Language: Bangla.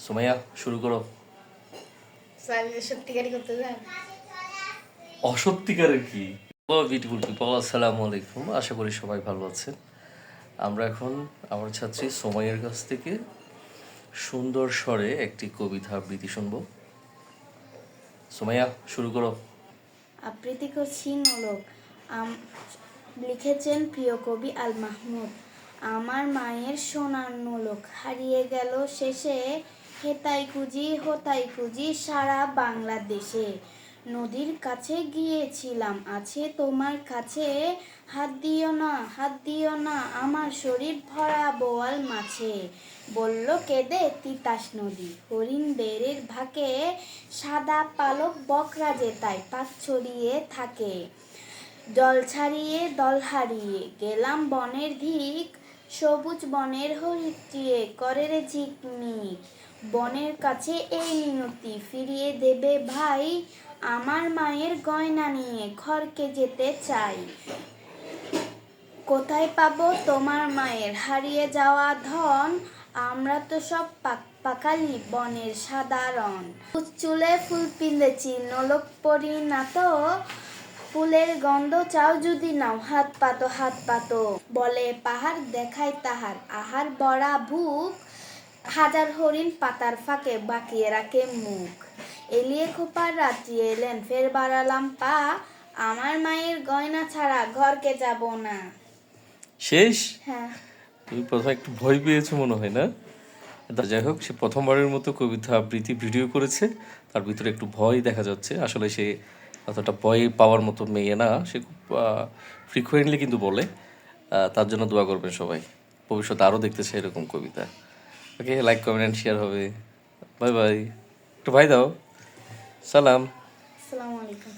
সুমাইয়া শুরু করো। সত্যিকারই করতে যান? অসত্যিকারের কি? বিউটিফুল পিপল, আসসালামু আলাইকুম। আশা করি সবাই ভালো আছেন। আমরা এখন আমার ছাত্রী সোমাইয়ের কাছ থেকে সুন্দর স্বরে একটি কবিতা আবৃত্তি শুনব। সুমাইয়া শুরু করো। আবৃত্তি করছি নোলক। লিখেছেন প্রিয় কবি আল মাহমুদ। আমার মায়ের সোনার নোলক হারিয়ে গেল শেষে, হেতাই খুঁজি সারা বাংলাদেশে। নদীর কাছে গিয়েছিলাম, আছে তোমার কাছে, হাত দিও না আমার শরীর ভরা বোয়াল মাছে। বলল কেঁদে তিতাস নদী, হরিণ বেড়ের ভাকে, সাদা পালক বকরা যেতায় পাক ছড়িয়ে থাকে। দল ছাড়িয়ে দল হারিয়ে গেলাম বনের ধিক, সবুজ বনের হরিচিয়ে করে রে ঝিকমিক। বনের কাছে এই মিনতি ফিরিয়ে দেবে ভাই, আমার মায়ের গয়না নিয়ে ঘরকে যেতে চাই। কোথায় পাবো তোমার মায়ের হারিয়ে যাওয়া ধন, আমরা তো সব পাকালি বনের সাধারণ। চুলে ফুল পিঁধেছি নোলক পরি না তো, ফুলের গন্ধ চাও যদি নাও হাত পাতো। বলে পাহাড় দেখায় তাহার আহার বড়া ভুক, হাজার হরিণ পাতার ফাঁকে বাকিয়ে রাখে মুখ। এলিয়ে খোপার রাত্রি এলেন ফের বাড়ালাম পা, আমার মায়ের গয়না ছাড়া ঘরকে যাব না। শেষ? হ্যাঁ। তুমি প্রথমে একটু ভয় পেয়েছো মনে হয় না? যাই হোক, সে প্রথমবারের মতো কবিতা আবৃত্তি ভিডিও করেছে, তার ভিতরে একটু ভয় দেখা যাচ্ছে। আসলে সে অতটা ভয় পাওয়ার মতো মেয়ে না, সে খুব ফ্রিকুয়েন্টলি কিন্তু বলে। তার জন্য দোয়া করবেন সবাই, ভবিষ্যতে আরও দেখতে চাই এরকম কবিতা। ওকে, লাইক কমেন্ট শেয়ার হবে। Bye bye. একটু ভাই দাও, সালাম। আসসালামু আলাইকুম।